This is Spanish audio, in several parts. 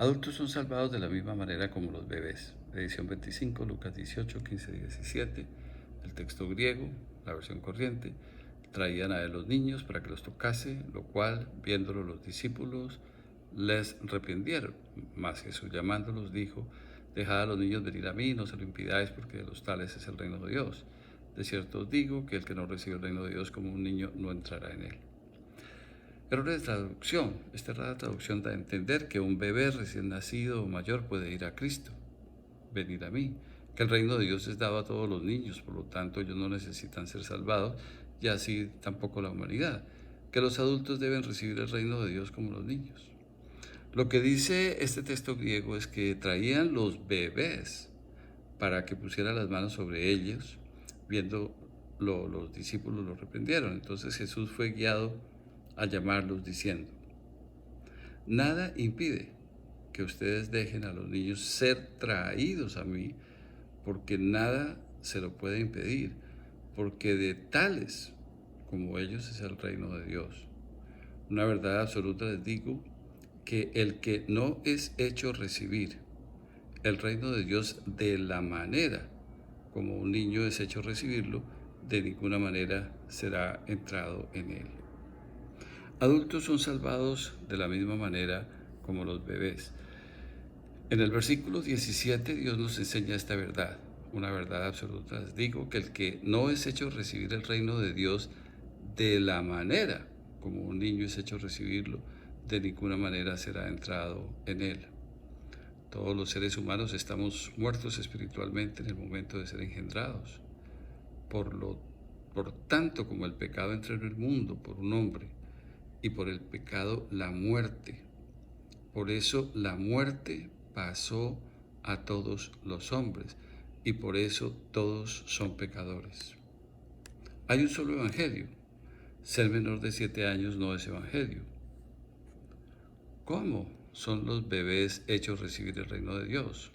Adultos son salvados de la misma manera como los bebés. Edición 25, Lucas 18, 15, 17. El texto griego, la versión corriente. Traían a él los niños para que los tocase, lo cual, viéndolo los discípulos, les reprendieron. Mas Jesús llamándolos dijo: Dejad a los niños venir a mí, no se lo impidáis, porque de los tales es el reino de Dios. De cierto os digo que el que no recibe el reino de Dios como un niño no entrará en él. Error de traducción. Esta errada traducción da a entender que un bebé recién nacido o mayor puede ir a Cristo, venir a mí, que el reino de Dios es dado a todos los niños, por lo tanto ellos no necesitan ser salvados, y así tampoco la humanidad, que los adultos deben recibir el reino de Dios como los niños. Lo que dice este texto griego es que traían los bebés para que pusiera las manos sobre ellos, viendo los discípulos lo reprendieron. Entonces Jesús fue guiado a llamarlos diciendo: nada impide que ustedes dejen a los niños ser traídos a mí, porque nada se lo puede impedir, porque de tales como ellos es el reino de Dios. Una verdad absoluta les digo, que el que no es hecho recibir el reino de Dios de la manera como un niño es hecho recibirlo, de ninguna manera será entrado en él. Adultos son salvados de la misma manera como los bebés. En el versículo 17 Dios nos enseña esta verdad, una verdad absoluta. Les digo que el que no es hecho recibir el reino de Dios de la manera como un niño es hecho recibirlo, de ninguna manera será entrado en él. Todos los seres humanos estamos muertos espiritualmente en el momento de ser engendrados. Por tanto, como el pecado entró en el mundo por un hombre, y por el pecado la muerte, por eso la muerte pasó a todos los hombres, y por eso todos son pecadores. Hay un solo evangelio. Ser menor de 7 años no es evangelio. ¿Cómo son los bebés hechos recibir el reino de Dios?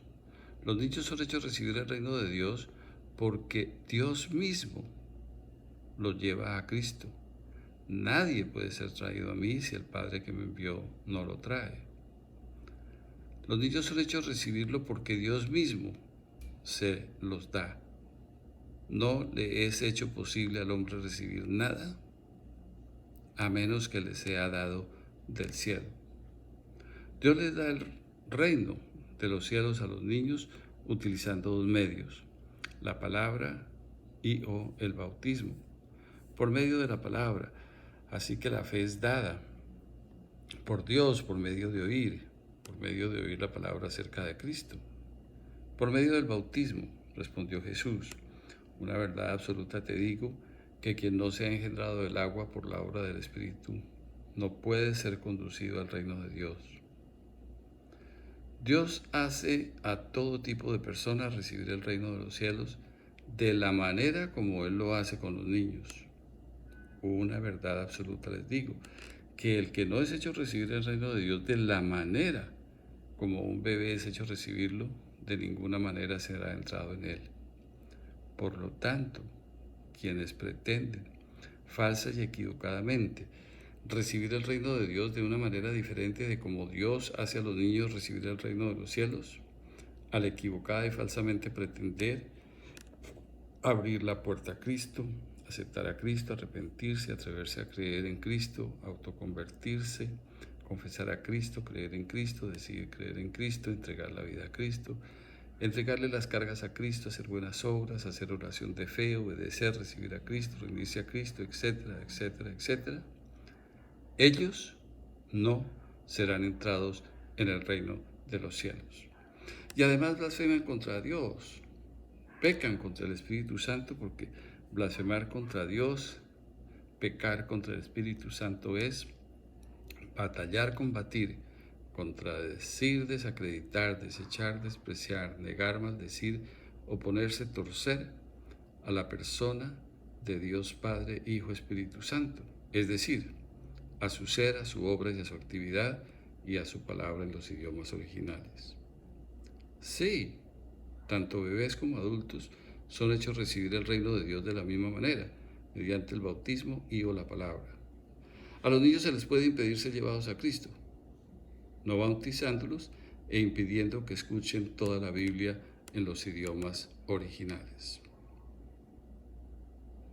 Los niños son hechos recibir el reino de Dios porque Dios mismo los lleva a Cristo. Nadie puede ser traído a mí si el Padre que me envió no lo trae. Los niños son hechos recibirlo porque Dios mismo se los da. No le es hecho posible al hombre recibir nada a menos que le sea dado del cielo. Dios les da el reino de los cielos a los niños utilizando dos medios: la palabra y o el bautismo. Por medio de la palabra, así que la fe es dada por Dios por medio de oír la palabra acerca de Cristo. Por medio del bautismo, respondió Jesús: una verdad absoluta te digo, que quien no se ha engendrado del agua por la obra del Espíritu no puede ser conducido al reino de Dios. Dios hace a todo tipo de personas recibir el reino de los cielos de la manera como Él lo hace con los niños. Una verdad absoluta les digo, que el que no es hecho recibir el reino de Dios de la manera como un bebé es hecho recibirlo, de ninguna manera será entrado en él. Por lo tanto, quienes pretenden, falsa y equivocadamente, recibir el reino de Dios de una manera diferente de como Dios hace a los niños recibir el reino de los cielos, al equivocada y falsamente pretender abrir la puerta a Cristo, aceptar a Cristo, arrepentirse, atreverse a creer en Cristo, autoconvertirse, confesar a Cristo, creer en Cristo, decidir creer en Cristo, entregar la vida a Cristo, entregarle las cargas a Cristo, hacer buenas obras, hacer oración de fe, obedecer, recibir a Cristo, rendirse a Cristo, etcétera, etcétera, etcétera. Ellos no serán entrados en el reino de los cielos. Y además blasfeman contra Dios, pecan contra el Espíritu Santo, porque blasfemar contra Dios, pecar contra el Espíritu Santo es batallar, combatir, contradecir, desacreditar, desechar, despreciar, negar, maldecir, oponerse, torcer a la persona de Dios Padre, Hijo, Espíritu Santo, es decir, a su ser, a su obra y a su actividad y a su palabra en los idiomas originales. Sí, tanto bebés como adultos son hechos recibir el reino de Dios de la misma manera, mediante el bautismo y o la palabra. A los niños se les puede impedir ser llevados a Cristo, no bautizándolos e impidiendo que escuchen toda la Biblia en los idiomas originales.